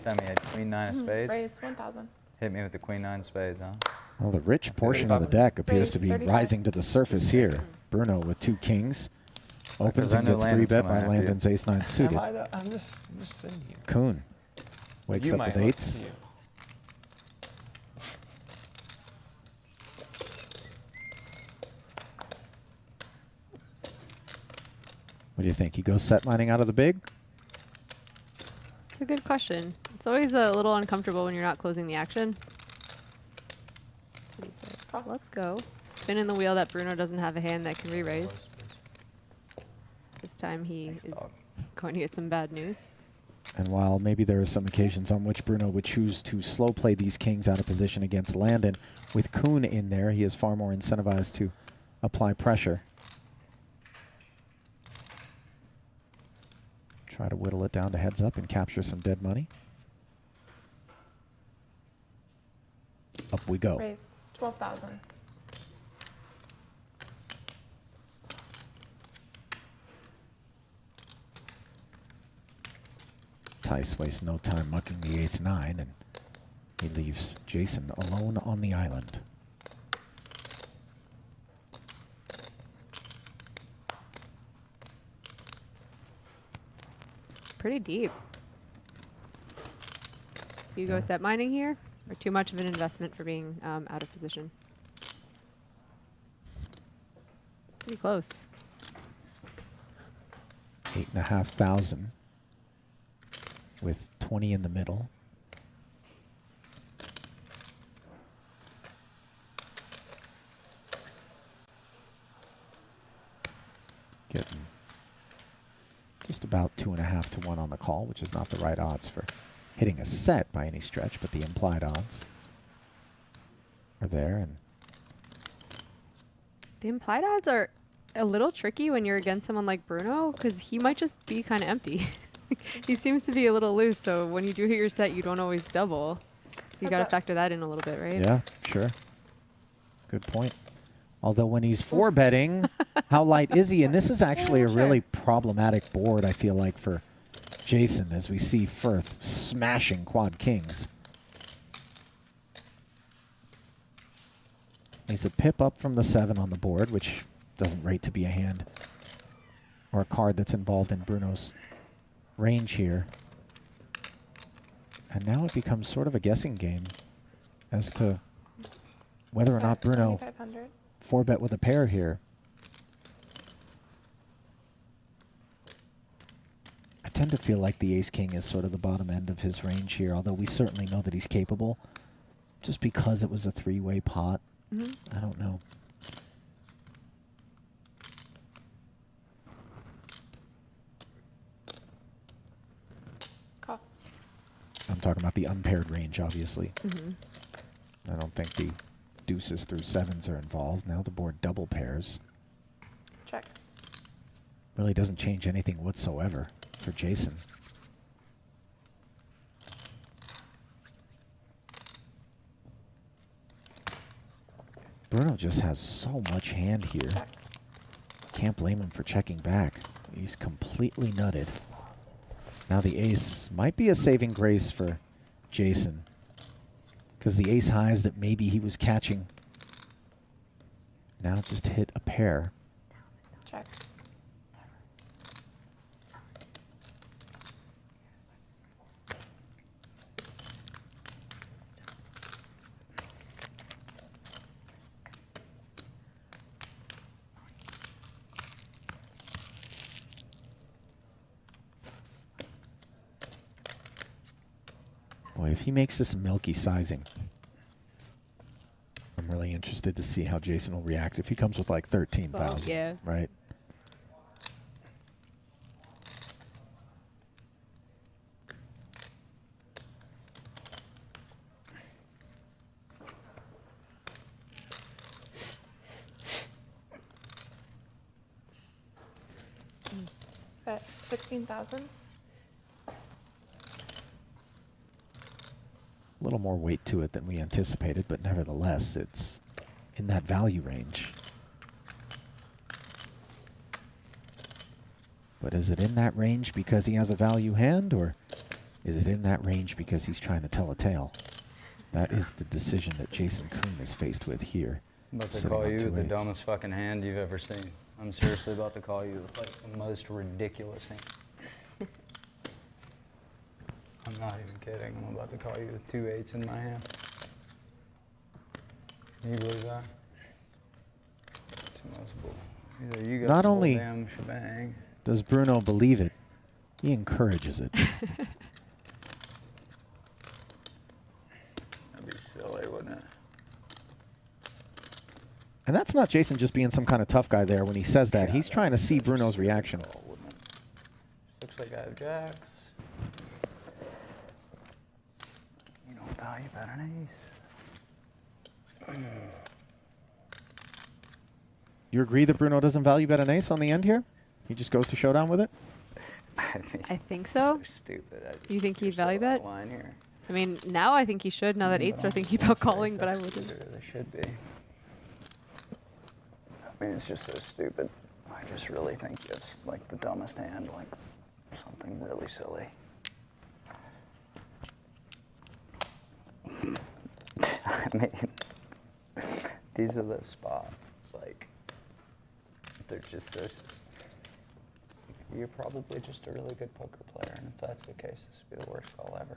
time he had queen nine of spades. Raise 1,000. Hit me with the queen nine spades, huh? Well, the rich portion of the deck appears to be 35. rising to the surface here. Bruno with 2 kings. Opens and gets 3-bet by Landon's ace-9 suited. I'm just sitting here. Kuhn wakes up with 8s. What do you think? He goes set mining out of the big? It's a good question. It's always a little uncomfortable when you're not closing the action. Let's go. Spinning the wheel that Bruno doesn't have a hand that can re-raise. This time he is going to get some bad news. And while maybe there are some occasions on which Bruno would choose to slow play these kings out of position against Landon, with Kuhn in there, he is far more incentivized to apply pressure. Try to whittle it down to heads up and capture some dead money. Up we go. Raise 12,000. Tice wastes no time mucking the ace-9, and he leaves Jason alone on the island. Pretty deep. Do you go set mining here, or too much of an investment for being out of position? Pretty close. 8,500 with 20 in the middle. Getting just about 2.5 to 1 on the call, which is not the right odds for hitting a set by any stretch, but the implied odds are there. And the implied odds are a little tricky when you're against someone like Bruno, because he might just be kind of empty. He seems to be a little loose, so when you do hit your set, you don't always double. You got to factor that in a little bit, right? Yeah, sure. Good point. Although when he's 4-betting, how light is he? And this is actually a really problematic board, I feel like, for Jason, as we see Firth smashing quad kings. He's a pip up from the 7 on the board, which doesn't rate to be a hand or a card that's involved in Bruno's range here. And now it becomes sort of a guessing game as to whether or not Bruno 4-bet with a pair here. I tend to feel like the ace-king is sort of the bottom end of his range here, although we certainly know that he's capable. Just because it was a 3-way pot, I don't know. Call. I'm talking about the unpaired range, obviously. I don't think the deuces through 7s are involved. Now the board double pairs. Check. Really doesn't change anything whatsoever for Jason. Bruno just has so much hand here. Check. Can't blame him for checking back. He's completely nutted. Now the ace might be a saving grace for Jason, because the ace highs that maybe he was catching now just hit a pair. Check. Boy, if he makes this milky sizing, I'm really interested to see how Jason will react if he comes with like 13,000. Yeah. Right? Bet 16,000. A little more weight to it than we anticipated, but nevertheless, it's in that value range. But is it in that range because he has a value hand, or Is it in that range because he's trying to tell a tale? That is the decision that Jason Koon is faced with here. I'm about to Sitting call on you two the eights. dumbest fucking hand you've ever seen. I'm seriously about to call you like the most ridiculous hand. I'm not even kidding. I'm about to call you with 2 8s in my hand. Can you believe that? It's the most bull. Either you got Not the whole only damn shebang. does Bruno believe it, he encourages it. That'd be silly, wouldn't it? And that's not Jason just being some kind of tough guy there when he says that. He's trying to see Bruno's reaction. Looks like I have jacks. You don't value bet an ace. You agree that Bruno doesn't value bet an ace on the end here? He just goes to showdown with it? I mean, I think so. stupid. You think he'd You're so value out bet? of line here. I mean, now I think he should. Now that But eights are I thinking don't about think calling, but I that's wouldn't. stupid. They should be. I mean, it's just so stupid. I just really think it's like the dumbest hand, like something really silly. I mean, these are those spots. It's like, they're just so. You're probably just a really good poker player, and if that's the case, this would be the worst call ever.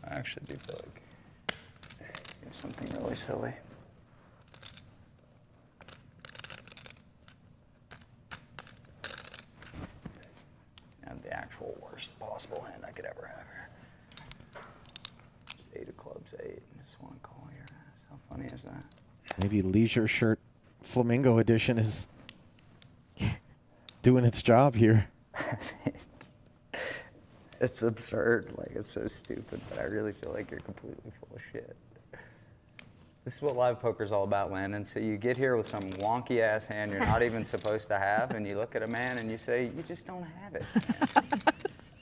I actually do feel like it's something really silly. And the actual worst possible hand I could ever have here. Just 8 of clubs, 8, and just one call your ass. How funny is that? Maybe Leisure Shirt Flamingo Edition is doing its job here. It's absurd, like it's so stupid, but I really feel like you're completely full of shit. This is what live poker's all about, Landon. So you get here with some wonky ass hand you're not even supposed to have, and you look at a man and you say, you just don't have it, man. And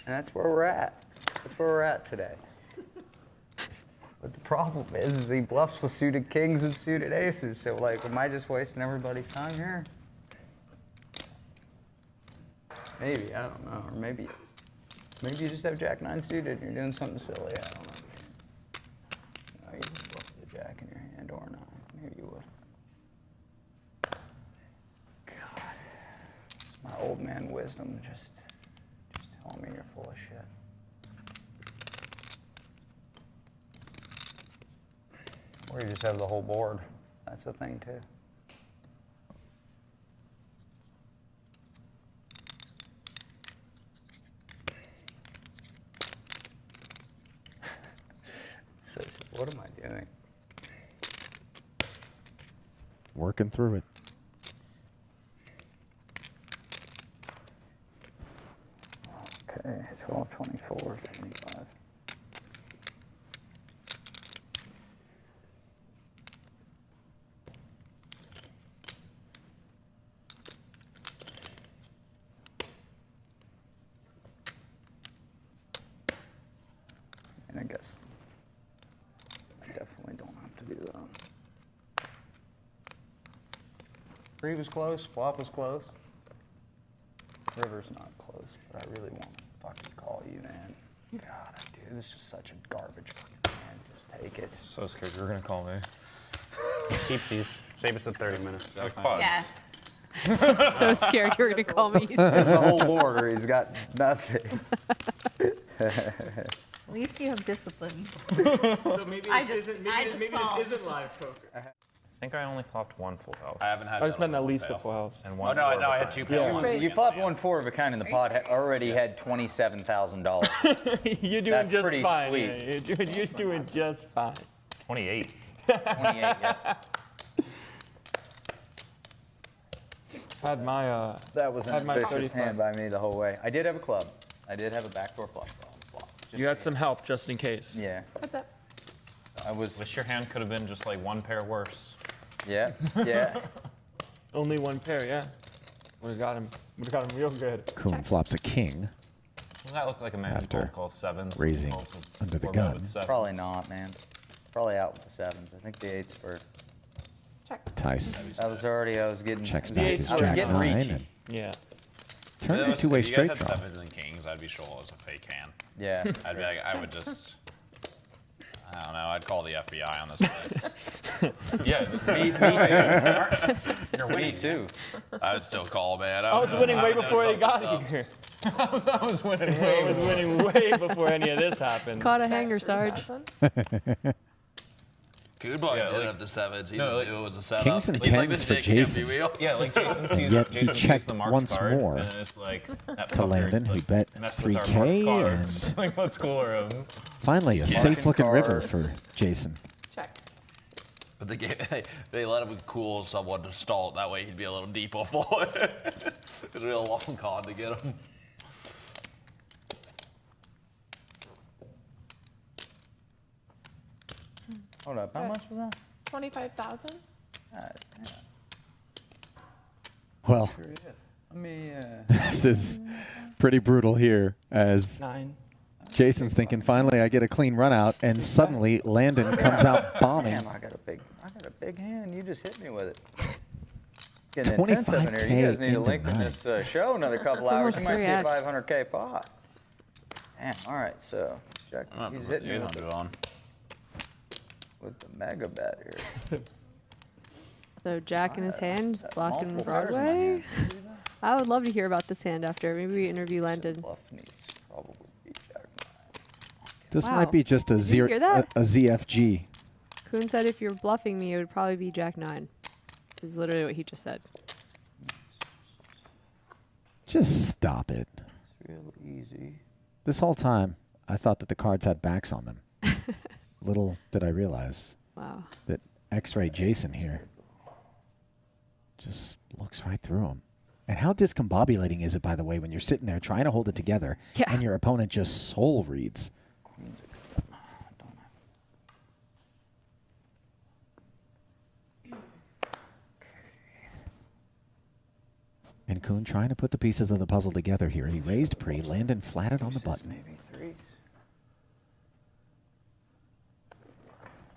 that's where we're at. That's where we're at today. But the problem is he bluffs with suited kings and suited aces. So like, am I just wasting everybody's time here? Maybe, I don't know, or maybe you just have Jack 9 suited and you're doing something silly. I don't know. No, you just bluff the Jack in your hand or not. Maybe you would. God, it's my old man wisdom just telling me you're full of shit. Or you just have the whole board. That's a thing too. So, what am I doing? Working through it. Okay, 12, 24, 75. And I guess I definitely don't have to do that. Three was close, flop was close. River's not close, but I really want to fucking call you, man. God, dude, this is such a garbage fucking hand. Just take it. So scared you were gonna call me. Keep these. Save us the 30 minutes. Quads. Yeah. So scared you're gonna call me. There's the whole board, or he's got nothing. At least you have discipline. So maybe I this just- isn't, I maybe, just maybe called. this isn't live poker. I think I only flopped one full house. I haven't had. I just that meant on at least fail. a full house. And Oh one no, four I behind. had 2 Yeah. fail ones. You flopped 1 4 of a kind, and the pot already had $27,000. You're doing That's just pretty fine. sweet. Yeah. You're doing just fine. 28. 28, yeah. Had my That was Had an my ambitious 35. hand by me the whole way. I did have a club. I did have a backdoor flush draw. Flop. Just you had saying. some help just in case. Yeah, What's up? I was. Wish your hand could have been just like one pair worse. Yeah, yeah. Only one pair, yeah. Would have got him. Would have got him real good. Koon flops a king. Doesn't that look like a man who After cold calls sevens? raising calls with under the four bet gun. with sevens? Probably not, man. Probably out with the sevens. I think the eights for. Check. Tice That was already, I was getting. checks I back was his I was jack getting 9 reachy. and Yeah. turns If a it was- two-way if you straight guys had draw. sevens and kings, I'd be sure it was a fake hand. Yeah. I'd be like, I would just. I don't know. I'd call the FBI on this place. Yeah, you're Me winning. too. I would still call, man. I was winning way would know before they got something's here. up. I was winning I way was more. winning way before any of this happened. Caught a hanger, Sarge. 3,000. Goodbye Yeah, did like- have the sevens. He no, just like- knew it was a setup. Kings and He's like tens the for dick empty Jason. wheel. Yeah, like Jason sees, Yet he Jason sees checked the marked once card, more and it's like that to fucker, Landon, who like, bet messed with our 3K, marked cards. and Like, let's cooler him. finally a safe-looking river cards. for Jason. Check. But they let him cool someone to stall it. That way he'd be a little deeper for it. It'd be a long con to get him. Hold up, how Okay. much was that? 25,000. Yeah. Well, Let me, this is pretty brutal here as 9. Jason's thinking, finally I get a clean run out, and suddenly Landon comes out bombing. damn, I got a big hand. You just hit me with it. Getting intense up in here. 25K You guys need to into lengthen nine. this show another couple That's hours. You might almost see a 3x. 500K pot. Damn, all right, so check. I'm He's gonna hitting me put 800 on. with the mega bet here. So Jack in his hand, Got blocking multiple pairs in my Broadway. hand. See that? I would love to hear about this hand after. Maybe we interview Landon. Bluff needs probably be jack nine. This Wow. might be just a, you zero, hear that? a ZFG. Kuhn said if you're bluffing me, it would probably be Jack 9. Is literally what he just said. Just stop it. It's real easy. This whole time, I thought that the cards had backs on them. Little did I realize Wow. that X-Ray Jason here just looks right through him. And how discombobulating is it, by the way, when you're sitting there trying to hold it together Yeah. and your opponent just soul reads? Queens are good. Don't And Kuhn trying to put the pieces of the puzzle together here. He raised pre, Landon flatted on the Deuces, button. Maybe threes.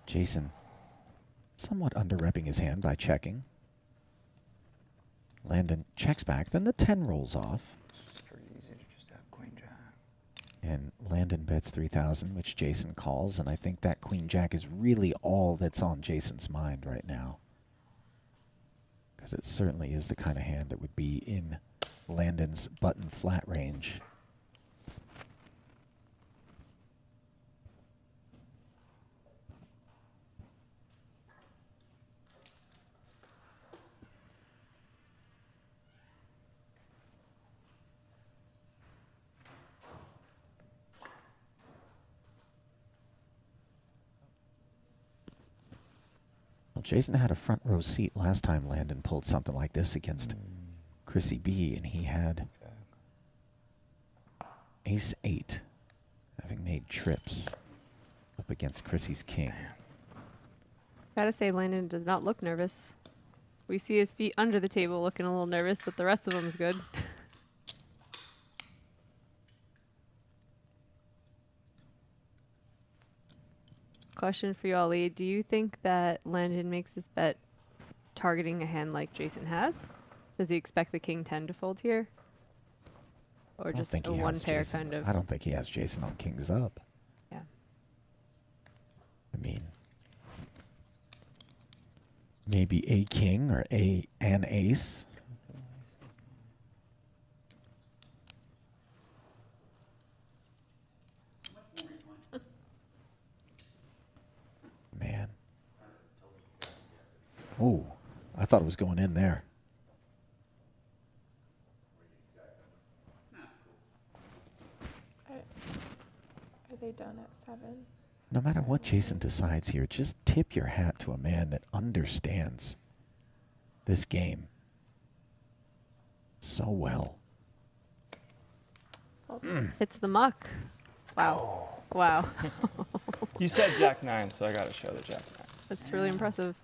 Jason somewhat under-repping his hand by checking. Landon checks back, then the 10 rolls off. It's pretty easy to just have queen jack. And Landon bets 3,000, which Jason calls, and I think that queen jack is really all that's on Jason's mind right now. Because it certainly is the kind of hand that would be in Landon's button flat range. Well, Jason had a front row seat last time Landon pulled something like this against Chrissy B, and he had ace 8, having made trips up against Chrissy's king. Gotta say, Landon does not look nervous. We see his feet under the table looking a little nervous, but the rest of him's good. Question for you, Ali. Do you think that Landon makes this bet targeting a hand like Jason has? Does he expect the king 10 to fold here? Or I don't just think a he one has pair Jason. kind of? I don't think he has Jason on kings up. Yeah. I mean, maybe a king or an ace. Man. Ooh, I thought it was going in there. Are they done at 7? No matter what Jason decides here, just tip your hat to a man that understands this game so well. It's the muck. Wow. Wow. You said Jack 9, so I gotta show the Jack 9. That's really impressive.